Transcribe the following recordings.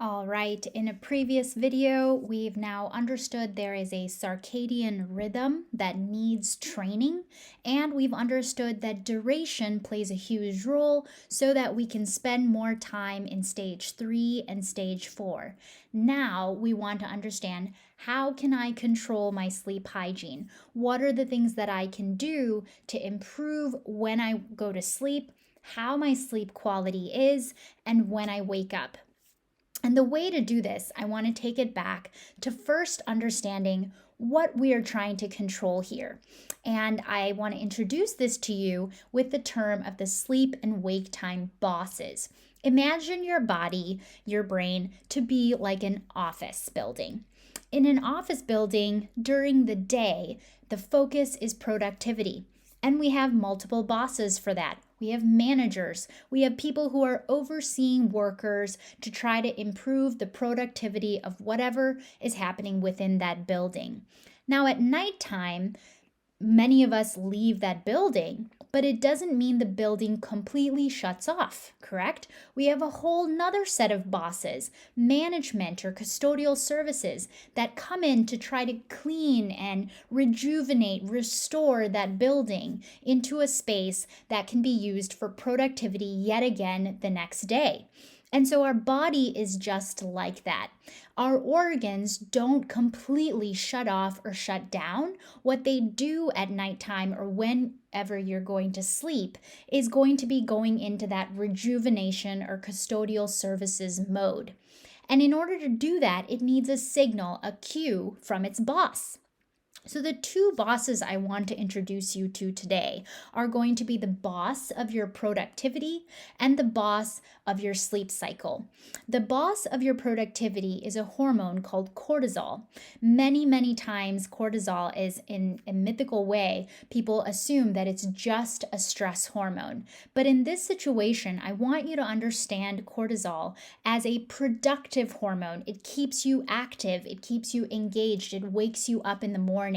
All right, in a previous video, we've now understood there is a circadian rhythm that needs training, and we've understood that duration plays a huge role so that we can spend more time in stage 3 and stage 4. Now we want to understand, how can I control my sleep hygiene? What are the things that I can do to improve when I go to sleep, how my sleep quality is, and when I wake up? And the way to do this, I want to take it back to first understanding what we are trying to control here. And I want to introduce this to you with the term of the sleep and wake time bosses. Imagine your body, your brain, to be like an office building. In an office building, during the day, the focus is productivity. And we have multiple bosses for that. We have managers. We have people who are overseeing workers to try to improve the productivity of whatever is happening within that building. Now, at nighttime, many of us leave that building, but it doesn't mean the building completely shuts off, correct? We have a whole nother set of bosses, management or custodial services, that come in to try to clean and rejuvenate, restore that building into a space that can be used for productivity yet again the next day. And so our body is just like that. Our organs don't completely shut off or shut down. What they do at nighttime or whenever you're going to sleep is going to be going into that rejuvenation or custodial services mode. And in order to do that, it needs a signal, a cue from its boss. So, the two bosses I want to introduce you to today are going to be the boss of your productivity and the boss of your sleep cycle. The boss of your productivity is a hormone called cortisol. Many times, cortisol is, in a mythical way, people assume that it's just a stress hormone. But in this situation, I want you to understand cortisol as a productive hormone. It keeps you active, it keeps you engaged, it wakes you up in the morning.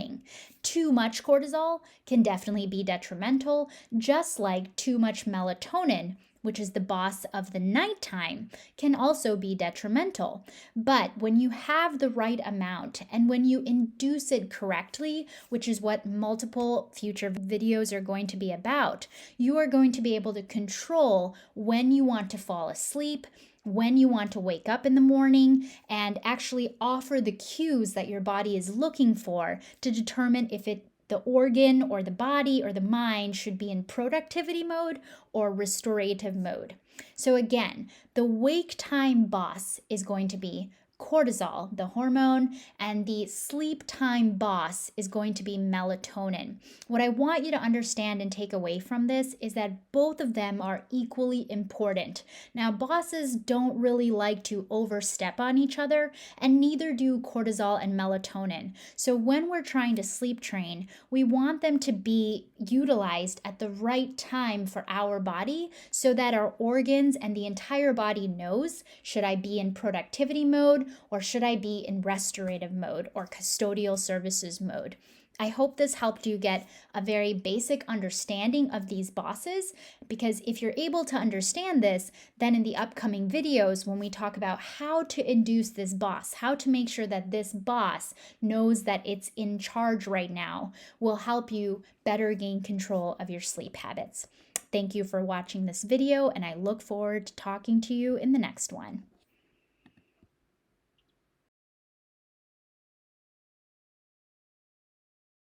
Too much cortisol can definitely be detrimental, just like too much melatonin, which is the boss of the nighttime, can also be detrimental. But when you have the right amount and when you induce it correctly, which is what multiple future videos are going to be about, you are going to be able to control when you want to fall asleep, when you want to wake up in the morning, and actually offer the cues that your body is looking for to determine if the organ or the body or the mind should be in productivity mode or restorative mode. So again, the wake time boss is going to be cortisol, the hormone, and the sleep time boss is going to be melatonin. What I want you to understand and take away from this is that both of them are equally important. Now, bosses don't really like to overstep on each other, and neither do cortisol and melatonin. So when we're trying to sleep train, we want them to be utilized at the right time for our body so that our organs and the entire body knows, should I be in productivity mode or should I be in restorative mode or custodial services mode? I hope this helped you get a very basic understanding of these bosses, because if you're able to understand this, then in the upcoming videos, when we talk about how to induce this boss, how to make sure that this boss knows that it's in charge right now, will help you better gain control of your sleep habits. Thank you for watching this video, and I look forward to talking to you in the next one.